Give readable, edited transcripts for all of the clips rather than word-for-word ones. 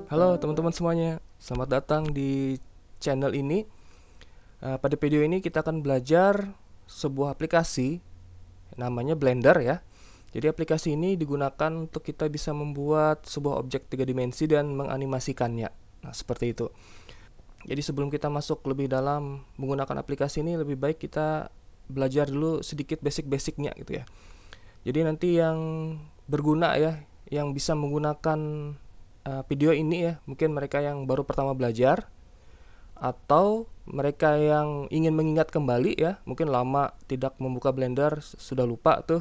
Halo teman-teman semuanya, selamat datang di channel ini. Pada video ini kita akan belajar sebuah aplikasi namanya Blender ya. Jadi aplikasi ini digunakan untuk kita bisa membuat sebuah objek tiga dimensi dan menganimasikannya. Nah, seperti itu. Jadi sebelum kita masuk lebih dalam menggunakan aplikasi ini, lebih baik kita belajar dulu sedikit basic-basicnya gitu ya. Jadi nanti yang berguna ya, yang bisa menggunakan video ini ya, mungkin mereka yang baru pertama belajar atau mereka yang ingin mengingat kembali ya, mungkin lama tidak membuka Blender, sudah lupa tuh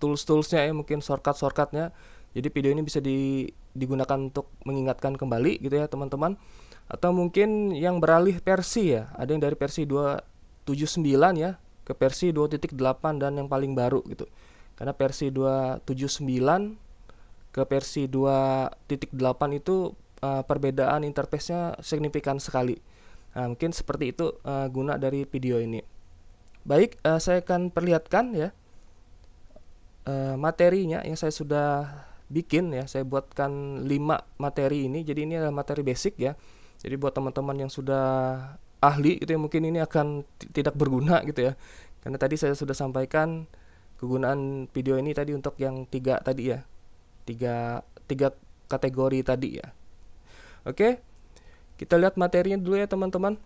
tools-toolsnya ya, mungkin shortcut-shortcutnya. Jadi video ini bisa digunakan untuk mengingatkan kembali gitu ya teman-teman. Atau mungkin yang beralih versi ya, ada yang dari versi 2.79 ya ke versi 2.8 dan yang paling baru gitu. Karena versi 2.79 ke versi 2.8 itu perbedaan interface-nya signifikan sekali. Nah, mungkin seperti itu guna dari video ini. Baik, saya akan perlihatkan ya materinya yang saya sudah bikin ya. Saya buatkan 5 materi ini. Jadi ini adalah materi basic ya. Jadi buat teman-teman yang sudah ahli gitu ya, mungkin ini akan tidak berguna gitu ya. Karena tadi saya sudah sampaikan kegunaan video ini tadi untuk yang 3 tadi ya. Tiga kategori tadi ya. Oke, kita lihat materinya dulu ya teman-teman.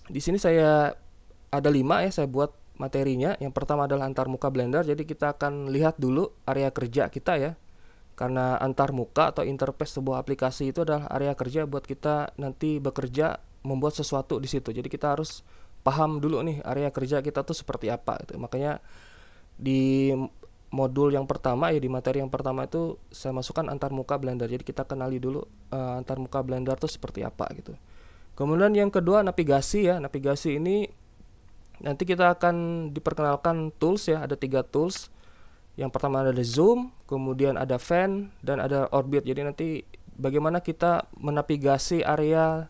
Di sini saya ada 5 ya, saya buat materinya. Yang pertama adalah antarmuka Blender. Jadi kita akan lihat dulu area kerja kita ya. Karena antarmuka atau interface sebuah aplikasi itu adalah area kerja buat kita nanti bekerja membuat sesuatu di situ. Jadi kita harus paham dulu nih area kerja kita tuh seperti apa gitu. Makanya di modul yang pertama ya, di materi yang pertama itu saya masukkan antarmuka Blender. Jadi kita kenali dulu antarmuka Blender itu seperti apa gitu. Kemudian yang kedua navigasi ya. Navigasi ini nanti kita akan diperkenalkan tools ya. Ada 3 tools. Yang pertama ada zoom, kemudian ada fan, dan ada orbit. Jadi nanti bagaimana kita menavigasi area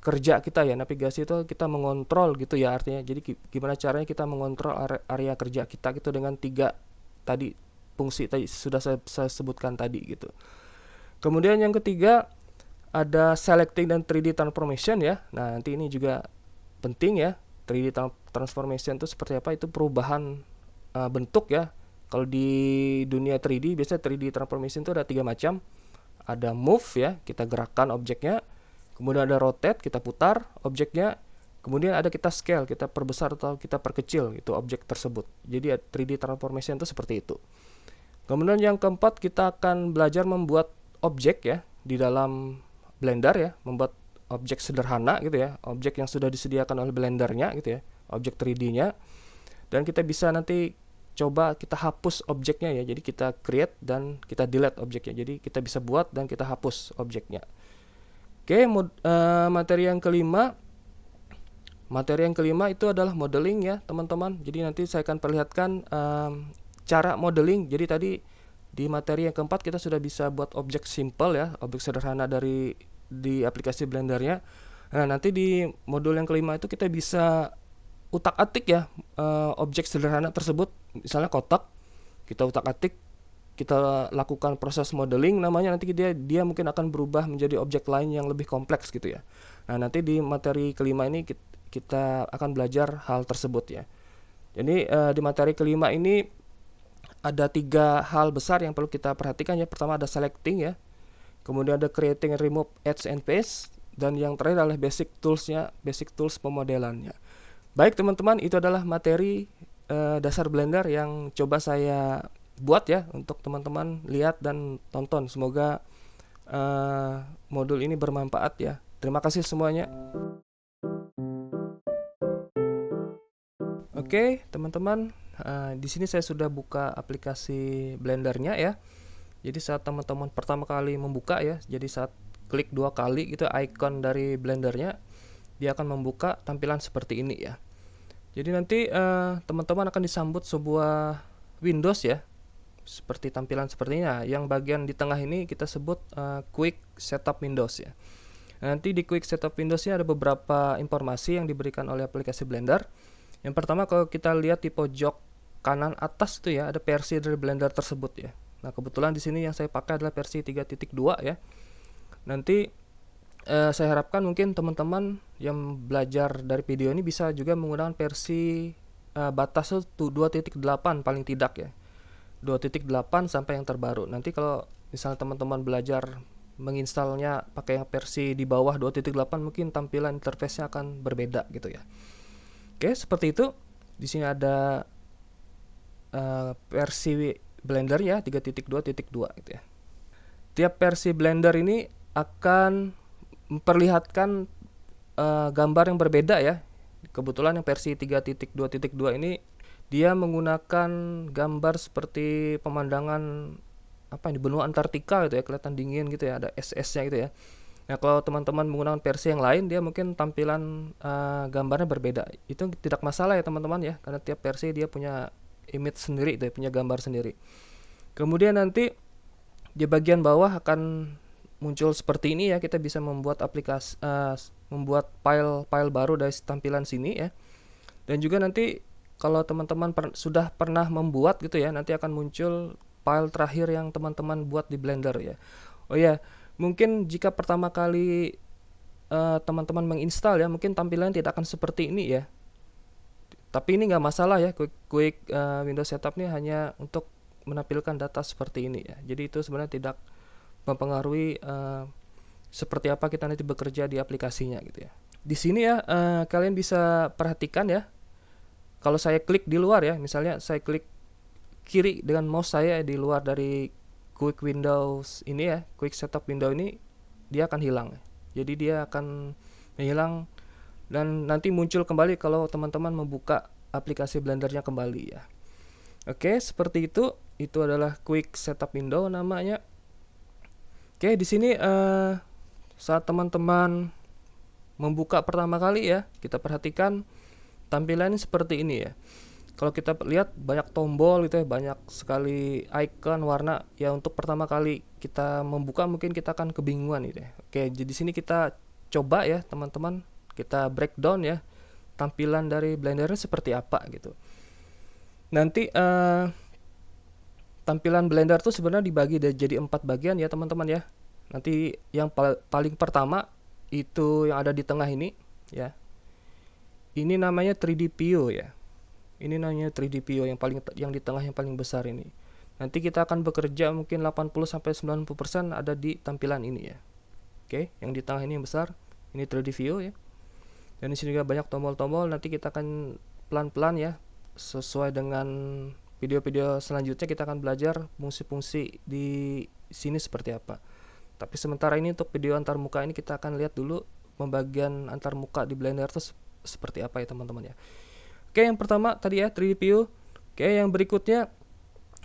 kerja kita ya. Navigasi itu kita mengontrol gitu ya artinya. Jadi gimana caranya kita mengontrol area kerja kita gitu dengan 3 tadi fungsi tadi sudah saya sebutkan tadi gitu. Kemudian yang ketiga ada selecting dan 3D transformation ya. Nah, nanti ini juga penting ya. 3D transformation itu seperti apa? Itu perubahan bentuk ya. Kalau di dunia 3D biasanya 3D transformation itu ada 3 macam. Ada move ya, kita gerakkan objeknya. Kemudian ada rotate, kita putar objeknya. Kemudian ada kita scale, kita perbesar atau kita perkecil itu objek tersebut. Jadi 3D transformation itu seperti itu. Kemudian yang keempat kita akan belajar membuat objek ya di dalam Blender ya, membuat objek sederhana gitu ya, objek yang sudah disediakan oleh Blendernya gitu ya, objek 3D-nya. Dan kita bisa nanti coba kita hapus objeknya ya. Jadi kita create dan kita delete objeknya. Jadi kita bisa buat dan kita hapus objeknya. Oke, materi yang kelima. Materi yang kelima itu adalah modeling ya, teman-teman. Jadi nanti saya akan perlihatkan cara modeling. Jadi tadi di materi yang keempat kita sudah bisa buat objek simple ya, objek sederhana di aplikasi Blendernya. Nah, nanti di modul yang kelima itu kita bisa utak-atik ya objek sederhana tersebut, misalnya kotak, kita utak-atik, kita lakukan proses modeling namanya, nanti dia mungkin akan berubah menjadi objek lain yang lebih kompleks gitu ya. Nah, nanti di materi kelima ini kita akan belajar hal tersebut ya. Jadi di materi kelima ini ada 3 hal besar yang perlu kita perhatikan ya. Pertama ada selecting ya. Kemudian ada creating and remove edge and face, dan yang terakhir adalah basic toolsnya, basic tools pemodelannya. Baik teman-teman, itu adalah materi dasar Blender yang coba saya buat ya untuk teman-teman lihat dan tonton. Semoga modul ini bermanfaat ya. Terima kasih semuanya. Oke teman-teman, di sini saya sudah buka aplikasi Blendernya ya. Jadi saat teman-teman pertama kali membuka ya, jadi saat klik 2 kali gitu icon dari Blendernya, dia akan membuka tampilan seperti ini ya. Jadi nanti teman-teman akan disambut sebuah Windows ya, seperti tampilan seperti ini. Nah, yang bagian di tengah ini kita sebut Quick Setup Windows ya. Nanti di Quick Setup Windows ini ada beberapa informasi yang diberikan oleh aplikasi Blender. Yang pertama, kalau kita lihat di pojok kanan atas itu ya, ada versi dari Blender tersebut ya. Nah, kebetulan di sini yang saya pakai adalah versi 3.2 ya. Nanti saya harapkan mungkin teman-teman yang belajar dari video ini bisa juga menggunakan versi batas itu 2.8 paling tidak ya. 2.8 sampai yang terbaru. Nanti kalau misalnya teman-teman belajar menginstalnya pakai yang versi di bawah 2.8, mungkin tampilan interface-nya akan berbeda gitu ya. Oke, seperti itu. Di sini ada versi Blender ya 3.2.2 gitu ya. Tiap versi Blender ini akan memperlihatkan gambar yang berbeda ya. Kebetulan yang versi 3.2.2 ini dia menggunakan gambar seperti pemandangan apa ini, benua Antartika gitu ya, kelihatan dingin gitu ya, ada es-esnya gitu ya. Nah, kalau teman-teman menggunakan versi yang lain, dia mungkin tampilan gambarnya berbeda. Itu tidak masalah ya teman-teman ya, karena tiap versi dia punya image sendiri, itu ya, punya gambar sendiri. Kemudian nanti di bagian bawah akan muncul seperti ini ya, kita bisa membuat aplikasi, membuat file baru dari tampilan sini ya. Dan juga nanti kalau teman-teman sudah pernah membuat gitu ya, nanti akan muncul file terakhir yang teman-teman buat di Blender ya. Oh ya, mungkin jika pertama kali teman-teman menginstal ya, mungkin tampilannya tidak akan seperti ini ya. Tapi ini nggak masalah ya, quick Windows Setup ini hanya untuk menampilkan data seperti ini ya. Jadi itu sebenarnya tidak mempengaruhi seperti apa kita nanti bekerja di aplikasinya gitu ya. Di sini ya kalian bisa perhatikan ya. Kalau saya klik di luar ya, misalnya saya klik kiri dengan mouse saya di luar dari Quick Windows ini ya, Quick Setup window ini, dia akan hilang. Jadi dia akan menghilang dan nanti muncul kembali kalau teman-teman membuka aplikasi Blendernya kembali ya. Oke, seperti itu. Itu adalah Quick Setup window namanya. Oke, di sini saat teman-teman membuka pertama kali ya, kita perhatikan tampilannya seperti ini ya. Kalau kita lihat banyak tombol gitu ya, banyak sekali icon warna ya. Untuk pertama kali kita membuka mungkin kita akan kebingungan gitu ya. Oke, jadi di sini kita coba ya teman-teman, kita breakdown ya tampilan dari Blendernya seperti apa gitu. Nanti tampilan Blender tuh sebenarnya dibagi jadi 4 bagian ya teman-teman ya. Nanti yang paling pertama itu yang ada di tengah ini ya. Ini namanya 3D View ya. Ini namanya 3D View yang di tengah yang paling besar ini. Nanti kita akan bekerja mungkin 80 sampai 90% ada di tampilan ini ya. Oke, yang di tengah ini yang besar, ini 3D View ya. Dan di sini juga banyak tombol-tombol, nanti kita akan pelan-pelan ya sesuai dengan video-video selanjutnya kita akan belajar fungsi-fungsi di sini seperti apa. Tapi sementara ini untuk video antar muka ini kita akan lihat dulu pembagian antar muka di Blender itu seperti apa ya teman-teman ya. Oke, yang pertama tadi ya 3D view. Oke, yang berikutnya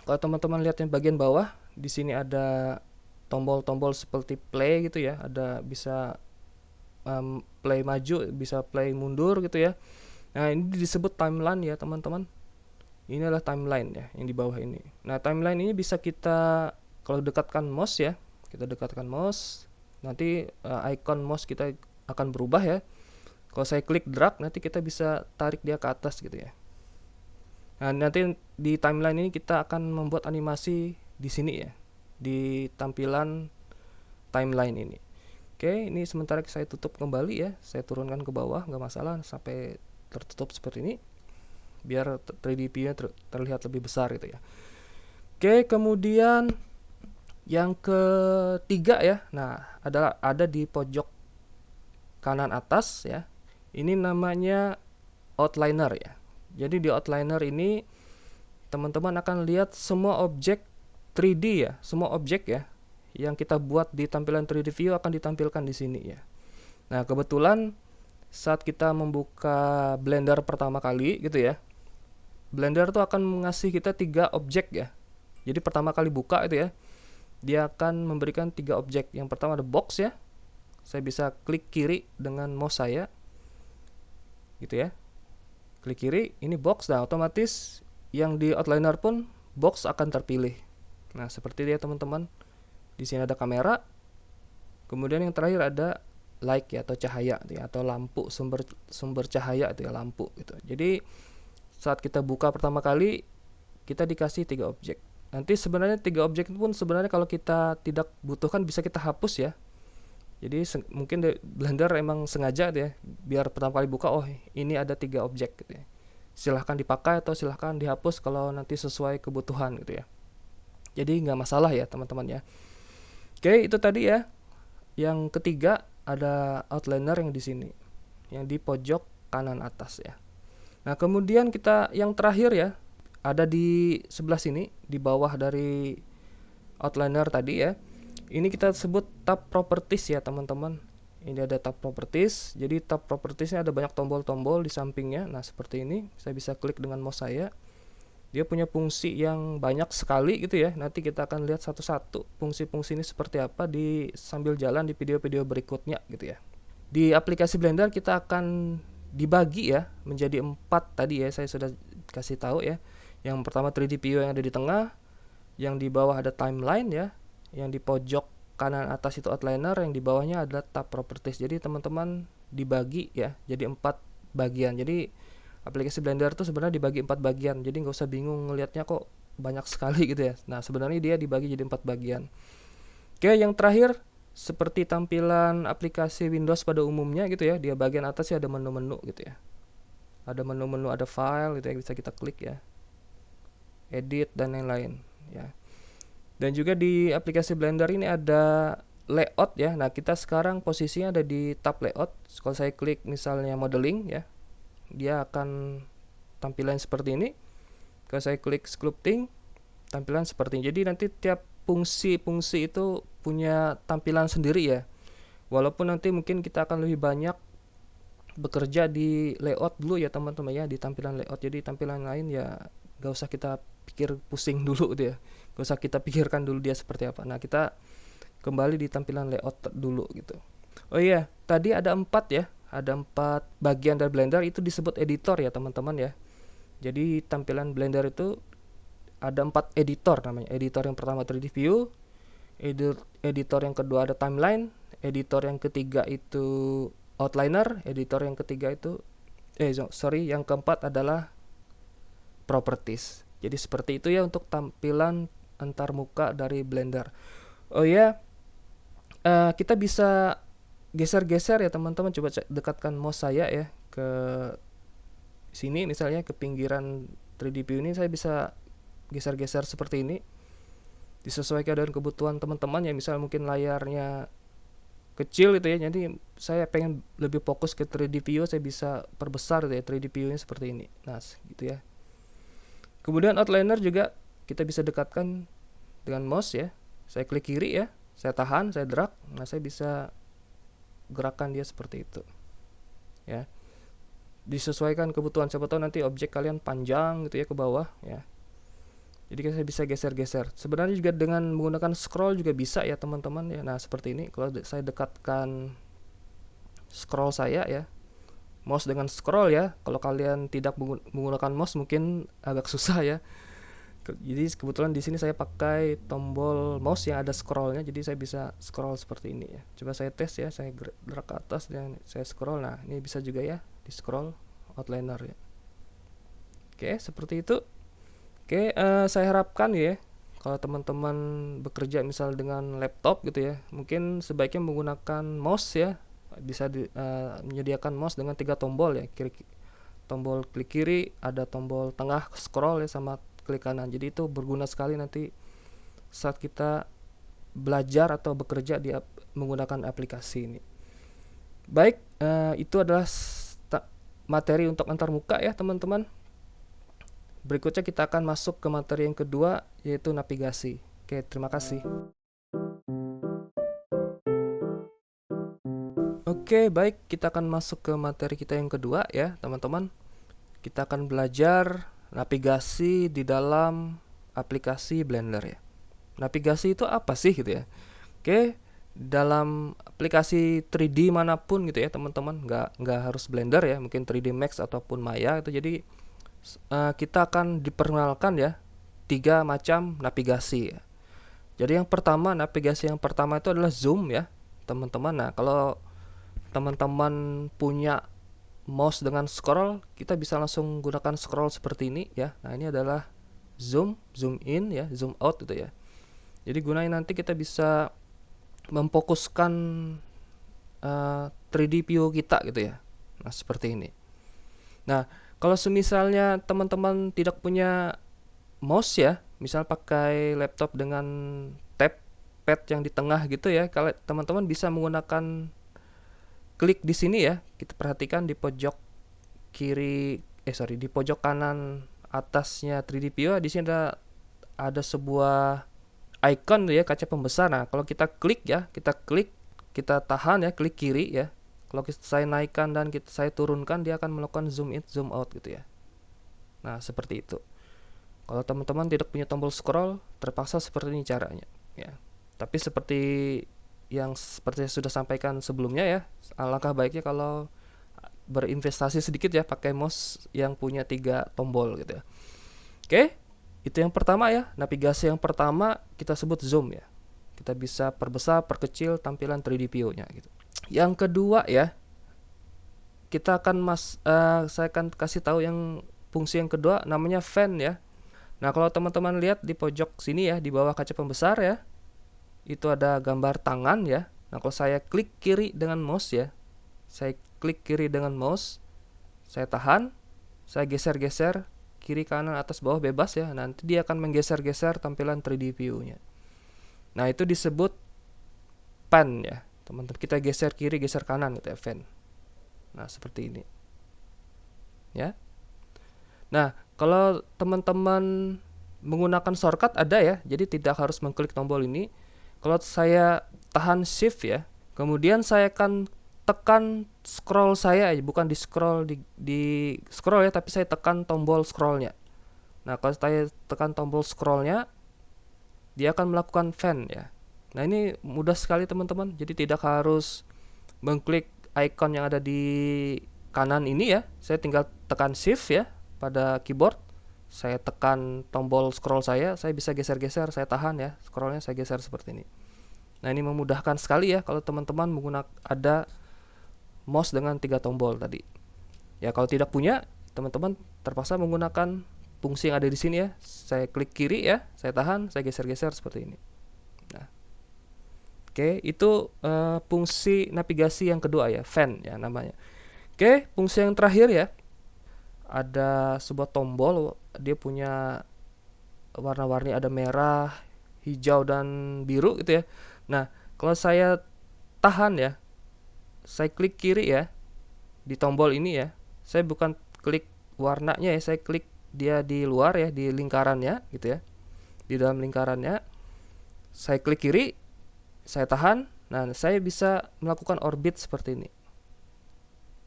kalau teman-teman lihat yang bagian bawah, di sini ada tombol-tombol seperti play gitu ya, ada bisa play maju, bisa play mundur gitu ya. Nah, ini disebut timeline ya teman-teman. Ini adalah timeline ya yang di bawah ini. Nah, timeline ini bisa kita kalau dekatkan mouse ya, kita dekatkan mouse, nanti icon mouse kita akan berubah ya. Kalau saya klik drag, nanti kita bisa tarik dia ke atas gitu ya. Nah, nanti di timeline ini kita akan membuat animasi di sini ya, di tampilan timeline ini. Oke, ini sementara saya tutup kembali ya, saya turunkan ke bawah, nggak masalah sampai tertutup seperti ini, biar 3D view-nya terlihat lebih besar gitu ya. Oke, kemudian yang ketiga ya, nah ada di pojok kanan atas ya. Ini namanya outliner ya. Jadi di outliner ini teman-teman akan lihat semua objek 3D ya, semua objek ya yang kita buat di tampilan 3D view akan ditampilkan di sini ya. Nah, kebetulan saat kita membuka Blender pertama kali gitu ya, Blender tuh akan mengasih kita 3 objek ya. Jadi pertama kali buka itu ya, dia akan memberikan 3 objek. Yang pertama ada box ya. Saya bisa klik kiri dengan mouse saya gitu ya, klik kiri, ini box, dan otomatis yang di outliner pun box akan terpilih. Nah, seperti dia teman-teman, di sini ada kamera, kemudian yang terakhir ada light ya, atau cahaya ya, atau lampu, sumber cahaya itu ya, lampu gitu. Jadi saat kita buka pertama kali kita dikasih 3 objek. Nanti sebenarnya 3 objek itu pun sebenarnya kalau kita tidak butuhkan bisa kita hapus ya. Jadi mungkin Blender emang sengaja gitu ya, biar pertama kali buka, oh ini ada 3 objek gitu ya. Silahkan dipakai atau silahkan dihapus kalau nanti sesuai kebutuhan gitu ya. Jadi nggak masalah ya teman-teman ya. Oke, itu tadi ya. Yang ketiga ada outliner yang di sini, yang di pojok kanan atas ya. Nah, kemudian kita yang terakhir ya, ada di sebelah sini, di bawah dari outliner tadi ya. Ini kita sebut tab properties ya teman-teman. Ini ada tab properties. Jadi tab propertiesnya ada banyak tombol-tombol di sampingnya. Nah, seperti ini. Saya bisa klik dengan mouse saya. Dia punya fungsi yang banyak sekali gitu ya. Nanti kita akan lihat satu-satu fungsi-fungsi ini seperti apa di sambil jalan di video-video berikutnya gitu ya. Di aplikasi Blender kita akan dibagi ya menjadi 4 tadi ya, saya sudah kasih tahu ya. Yang pertama 3D view yang ada di tengah, yang di bawah ada timeline ya, yang di pojok kanan atas itu outliner, yang di bawahnya adalah tab properties. Jadi teman-teman dibagi ya jadi 4 bagian. Jadi aplikasi Blender itu sebenarnya dibagi 4 bagian. Jadi nggak usah bingung ngelihatnya kok banyak sekali gitu ya. Nah, sebenarnya dia dibagi jadi 4 bagian. Oke, yang terakhir seperti tampilan aplikasi Windows pada umumnya gitu ya. Di bagian atas ya ada menu-menu gitu ya. Ada menu-menu, ada file gitu ya, bisa kita klik ya. Edit dan lain-lain ya. Dan juga di aplikasi Blender ini ada layout ya. Nah, kita sekarang posisinya ada di tab layout. Kalau saya klik misalnya modeling ya, dia akan tampilan seperti ini. Kalau saya klik sculpting, tampilan seperti ini. Jadi nanti tiap fungsi-fungsi itu punya tampilan sendiri ya. Walaupun nanti mungkin kita akan lebih banyak bekerja di layout dulu ya teman-teman ya, di tampilan layout. Jadi tampilan lain ya gak usah kita pikir pusing dulu gitu ya. Gak usah kita pikirkan dulu dia seperti apa. Nah, kita kembali di tampilan layout dulu gitu. Oh iya, tadi ada 4 ya. Ada 4 bagian dari Blender, itu disebut editor ya teman-teman ya. Jadi tampilan Blender itu ada 4 editor namanya. Editor yang pertama 3D view, editor yang kedua ada timeline, editor yang ketiga itu outliner, editor yang ketiga itu yang keempat adalah properties. Jadi seperti itu ya untuk tampilan antarmuka dari Blender. Oh ya, kita bisa geser-geser ya teman-teman. Coba dekatkan mouse saya ya ke sini, misalnya ke pinggiran 3D view ini, saya bisa geser-geser seperti ini. Disesuaikan dengan kebutuhan teman-teman ya, misal mungkin layarnya kecil gitu ya, jadi saya pengen lebih fokus ke 3D view, saya bisa perbesar gitu ya 3D view-nya seperti ini. Nah, gitu ya. Kemudian outliner juga kita bisa dekatkan dengan mouse ya. Saya klik kiri ya, saya tahan, saya drag. Nah, saya bisa gerakan dia seperti itu. Ya. Disesuaikan kebutuhan, siapa tahu nanti objek kalian panjang gitu ya ke bawah ya. Jadi saya bisa geser-geser. Sebenarnya juga dengan menggunakan scroll juga bisa ya teman-teman ya. Nah, seperti ini. Kalau saya dekatkan scroll saya ya, mouse dengan scroll ya. Kalau kalian tidak menggunakan mouse mungkin agak susah ya. Jadi kebetulan di sini saya pakai tombol mouse yang ada scrollnya, jadi saya bisa scroll seperti ini ya. Coba saya tes ya, saya drag ke atas dan saya scroll. Nah, ini bisa juga ya di scroll outliner ya. Oke, seperti itu. Oke, saya harapkan ya kalau teman-teman bekerja misal dengan laptop gitu ya, mungkin sebaiknya menggunakan mouse ya. Bisa menyediakan mouse dengan 3 tombol ya, tombol klik kiri, ada tombol tengah scroll ya, sama klik kanan. Jadi itu berguna sekali nanti saat kita belajar atau bekerja di menggunakan aplikasi ini. Baik, itu adalah materi untuk antarmuka ya teman-teman. Berikutnya kita akan masuk ke materi yang kedua, yaitu navigasi. Oke, terima kasih. Oke, baik, kita akan masuk ke materi kita yang kedua ya teman-teman. Kita akan belajar navigasi di dalam aplikasi Blender ya. Navigasi itu apa sih gitu ya? Oke, dalam aplikasi 3D manapun gitu ya teman-teman, nggak harus Blender ya, mungkin 3D Max ataupun Maya itu. Jadi kita akan diperkenalkan ya 3 macam navigasi ya. Jadi navigasi yang pertama itu adalah zoom ya teman-teman. Nah, kalau teman-teman punya mouse dengan scroll, kita bisa langsung gunakan scroll seperti ini ya. Nah, ini adalah zoom in ya, zoom out gitu ya. Jadi gunain nanti kita bisa memfokuskan 3D view kita gitu ya. Nah, seperti ini. Nah, kalau semisalnya teman-teman tidak punya mouse ya, misal pakai laptop dengan tab pad yang di tengah gitu ya, kalau teman-teman bisa menggunakan klik di sini ya. Kita perhatikan di pojok kiri, di pojok kanan atasnya 3D view, di sini ada sebuah icon ya, kaca pembesar. Nah, kalau kita klik ya, kita tahan ya, klik kiri ya. Kalau saya naikkan dan saya turunkan, dia akan melakukan zoom in, zoom out gitu ya. Nah, seperti itu. Kalau teman-teman tidak punya tombol scroll, terpaksa seperti ini caranya ya. Tapi seperti yang sudah sampaikan sebelumnya ya, alangkah baiknya kalau berinvestasi sedikit ya, pakai mouse yang punya 3 tombol gitu ya. Oke, itu yang pertama ya, navigasi yang pertama kita sebut zoom ya. Kita bisa perbesar, perkecil tampilan 3D view-nya gitu. Yang kedua ya, saya akan kasih tahu yang fungsi yang kedua, namanya fan ya. Nah, kalau teman-teman lihat di pojok sini ya, di bawah kaca pembesar ya, itu ada gambar tangan ya. Nah, kalau saya klik kiri dengan mouse ya, saya klik kiri dengan mouse, saya tahan, saya geser-geser kiri kanan atas bawah bebas ya. Nanti dia akan menggeser-geser tampilan 3D view-nya. Nah, itu disebut pan ya. Teman-teman, kita geser kiri, geser kanan gitu ya, fan. Nah, seperti ini. Ya. Nah, kalau teman-teman menggunakan shortcut ada ya, jadi tidak harus mengklik tombol ini. Kalau saya tahan shift ya, kemudian saya akan tekan scroll saya, bukan di scroll di scroll ya, tapi saya tekan tombol scrollnya. Nah, kalau saya tekan tombol scrollnya, dia akan melakukan fan ya. Nah, ini mudah sekali teman-teman, jadi tidak harus mengklik icon yang ada di kanan ini ya. Saya tinggal tekan shift ya pada keyboard, saya tekan tombol scroll saya bisa geser-geser, saya tahan ya, scrollnya saya geser seperti ini. Nah, ini memudahkan sekali ya kalau teman-teman menggunakan ada mouse dengan 3 tombol tadi. Ya, kalau tidak punya, teman-teman terpaksa menggunakan fungsi yang ada di sini ya. Saya klik kiri ya, saya tahan, saya geser-geser seperti ini. Nah, oke, itu fungsi navigasi yang kedua ya, fan ya namanya. Oke, fungsi yang terakhir ya, ada sebuah tombol, dia punya warna-warni, ada merah, hijau, dan biru gitu ya. Nah, kalau saya tahan ya, saya klik kiri ya, di tombol ini ya, saya bukan klik warnanya ya, saya klik dia di luar ya, di lingkarannya gitu ya, di dalam lingkarannya, saya klik kiri, saya tahan. Nah, saya bisa melakukan orbit seperti ini.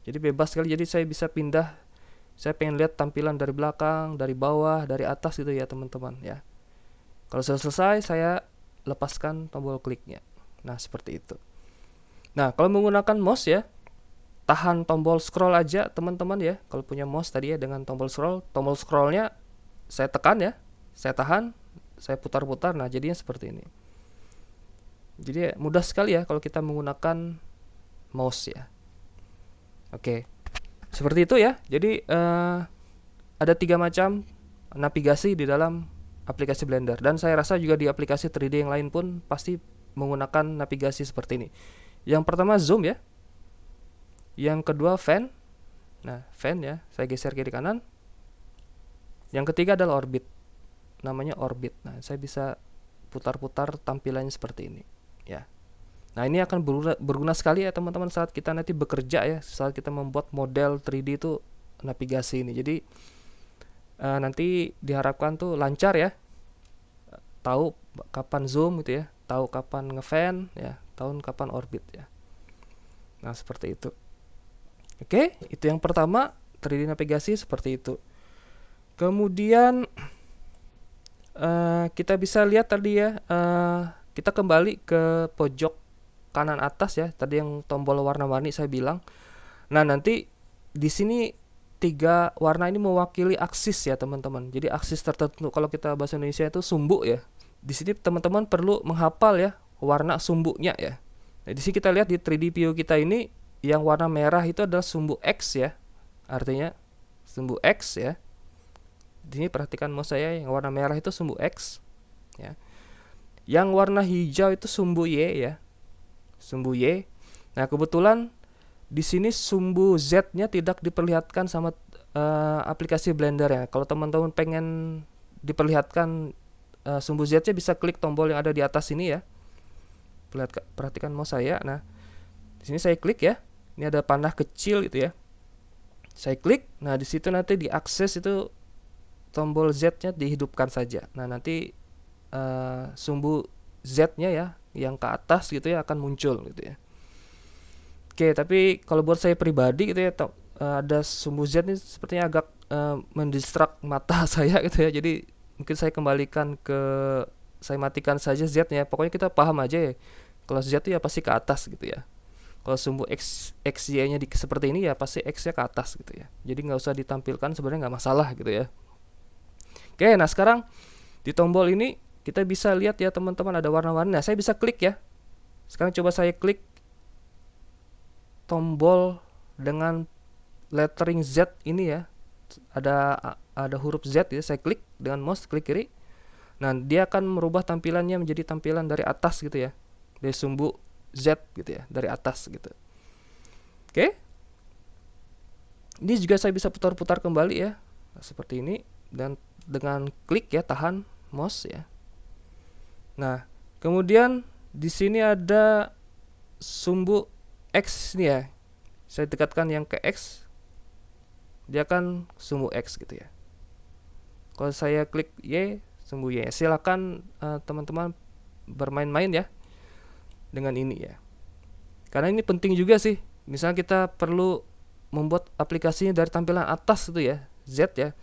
Jadi bebas sekali, jadi saya bisa pindah. Saya pengen lihat tampilan dari belakang, dari bawah, dari atas gitu ya teman-teman ya. Kalau sudah selesai, saya lepaskan tombol kliknya. Nah, seperti itu. Nah, kalau menggunakan mouse ya, tahan tombol scroll aja teman-teman ya. Kalau punya mouse tadi ya dengan tombol scrollnya saya tekan ya, saya tahan, saya putar-putar. Nah, jadinya seperti ini. Jadi mudah sekali ya kalau kita menggunakan mouse ya. Oke, seperti itu ya. Jadi ada 3 macam navigasi di dalam aplikasi Blender, dan saya rasa juga di aplikasi 3D yang lain pun pasti menggunakan navigasi seperti ini. Yang pertama zoom ya, yang kedua fan. Nah, fan ya, saya geser kiri kanan. Yang ketiga adalah orbit, namanya orbit. Nah, saya bisa putar-putar tampilannya seperti ini ya. Nah, ini akan berguna sekali ya teman-teman saat kita nanti bekerja ya, saat kita membuat model 3D itu navigasi ini. Jadi nanti diharapkan tuh lancar ya, tahu kapan zoom gitu ya, tahu kapan ngefan ya, tahu kapan orbit ya. Nah, seperti itu. Oke, itu yang pertama, 3D navigasi seperti itu. Kemudian kita bisa lihat tadi ya, kita kembali ke pojok kanan atas ya, tadi yang tombol warna-warni saya bilang. Nah, nanti di sini 3 warna ini mewakili aksis ya teman-teman. Jadi aksis tertentu, kalau kita bahasa Indonesia itu sumbu ya. Di sini teman-teman perlu menghafal ya warna sumbunya ya. Nah, di sini kita lihat di 3D view kita ini, yang warna merah itu adalah sumbu X ya. Artinya sumbu X ya. Di sini perhatikan mouse saya, yang warna merah itu sumbu X ya. Yang warna hijau itu sumbu Y ya. Sumbu Y. Nah, kebetulan di sini sumbu Z-nya tidak diperlihatkan sama aplikasi Blender ya. Kalau teman-teman pengen diperlihatkan sumbu Z-nya, bisa klik tombol yang ada di atas ini ya. Perhatikan mouse saya. Nah, di sini saya klik ya. Ini ada panah kecil gitu ya. Saya klik. Nah, di situ nanti diakses itu tombol Z-nya dihidupkan saja. Nah, nanti sumbu Z-nya ya yang ke atas gitu ya akan muncul gitu ya. Oke, tapi kalau buat saya pribadi gitu ya, ada sumbu Z ini sepertinya agak mendistrak mata saya gitu ya. Jadi mungkin saya kembalikan ke, saya matikan saja Z-nya. Pokoknya kita paham aja ya. Kalau Z itu ya pasti ke atas gitu ya. Kalau sumbu X Y-nya seperti ini ya pasti X-nya ke atas gitu ya. Jadi nggak usah ditampilkan, sebenarnya nggak masalah gitu ya. Oke, nah sekarang di tombol ini kita bisa lihat ya teman-teman, ada warna-warni. Nah, saya bisa klik ya. Sekarang coba saya klik tombol dengan lettering Z ini ya. Ada huruf Z ya, saya klik dengan mouse, klik kiri. Nah, dia akan merubah tampilannya menjadi tampilan dari atas gitu ya. Dari sumbu Z gitu ya, dari atas gitu. Oke. Ini juga saya bisa putar-putar kembali ya. Nah, seperti ini, dan dengan klik ya, tahan mouse ya. Nah, kemudian di sini ada sumbu X nih ya. Saya dekatkan yang ke X, dia akan sumbu X gitu ya. Kalau saya klik Y, sumbu Y. Silakan teman-teman bermain-main ya dengan ini ya. Karena ini penting juga sih. Misalnya kita perlu membuat aplikasinya dari tampilan atas itu ya, Z ya.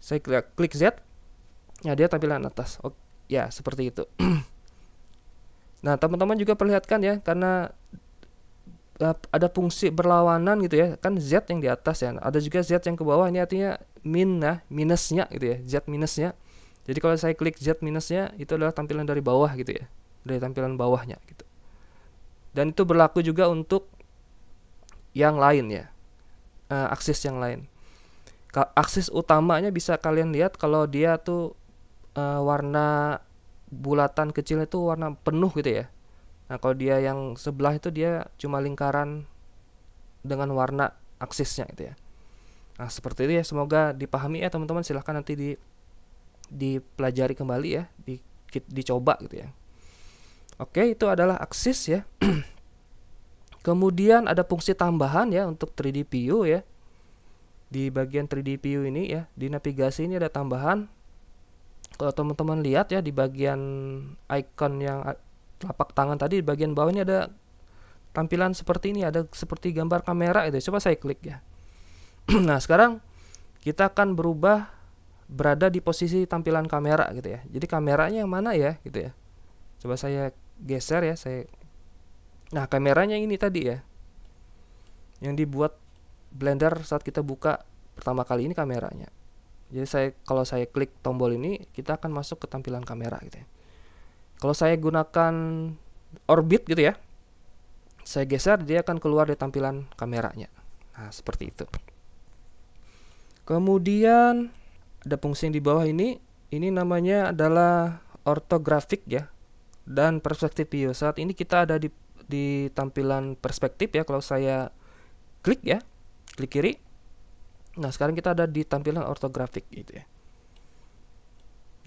Saya klik Z, ya dia tampilan atas. Oh, ya seperti itu. Nah, teman-teman juga perlihatkan ya, karena ada fungsi berlawanan gitu ya, kan Z yang di atas ya, ada juga Z yang ke bawah. Ini artinya minusnya gitu ya, Z minusnya. Jadi kalau saya klik Z minusnya, itu adalah tampilan dari bawah gitu ya, dari tampilan bawahnya gitu. Dan itu berlaku juga untuk yang lain ya, aksis yang lain. Aksis utamanya bisa kalian lihat kalau dia tuh warna bulatan kecil itu warna penuh gitu ya. Nah, kalau dia yang sebelah itu dia cuma lingkaran dengan warna aksisnya itu ya. Nah, seperti itu ya, semoga dipahami ya teman-teman. Silahkan nanti dipelajari kembali ya, dicoba gitu ya. Oke, itu adalah aksis ya. Kemudian ada fungsi tambahan ya untuk 3D View ya. Di bagian 3D View ini ya, di navigasi ini ada tambahan. Kalau teman-teman lihat ya, di bagian icon yang telapak tangan tadi, di bagian bawah ini ada tampilan seperti ini, ada seperti gambar kamera itu. Coba saya klik ya. Nah, sekarang kita akan berada di posisi tampilan kamera gitu ya. Jadi kameranya yang mana ya gitu ya. Coba saya geser ya, Nah, kameranya ini tadi ya, yang dibuat Blender saat kita buka pertama kali ini kameranya. Jadi kalau saya klik tombol ini, kita akan masuk ke tampilan kamera gitu ya. Kalau saya gunakan orbit gitu ya, saya geser, dia akan keluar dari tampilan kameranya. Nah, seperti itu. Kemudian ada fungsi yang di bawah ini namanya adalah ortografik ya, dan perspektif view. Saat ini kita ada di tampilan perspektif ya. Kalau saya klik ya, klik kiri. Nah, sekarang kita ada di tampilan ortografik gitu ya.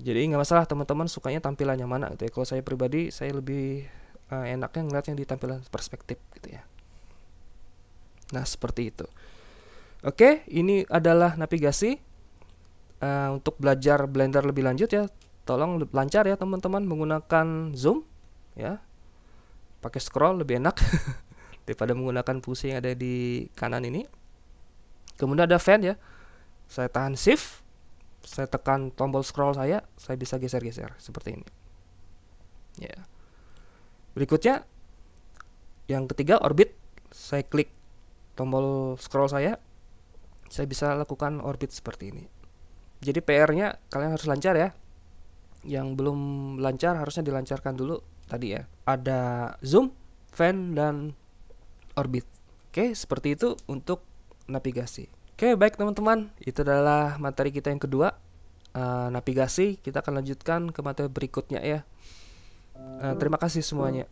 Jadi nggak masalah teman-teman sukanya tampilan yang mana gitu ya. Kalau saya pribadi, saya lebih enaknya ngeliat yang di tampilan perspektif gitu ya. Nah, seperti itu. Oke, ini adalah navigasi. Untuk belajar Blender lebih lanjut ya, tolong lancar ya teman-teman menggunakan zoom ya. Pakai scroll lebih enak daripada menggunakan fungsi yang ada di kanan ini. Kemudian ada fan ya. Saya tahan shift, saya tekan tombol scroll saya bisa geser-geser seperti ini. Ya. Berikutnya yang ketiga orbit. Saya klik tombol scroll saya bisa lakukan orbit seperti ini. Jadi PR-nya kalian harus lancar ya. Yang belum lancar harusnya dilancarkan dulu tadi ya. Ada zoom, fan, dan orbit. Oke, seperti itu untuk navigasi. Oke, baik teman-teman. Itu adalah materi kita yang kedua, navigasi. Kita akan lanjutkan ke materi berikutnya ya. Terima kasih semuanya.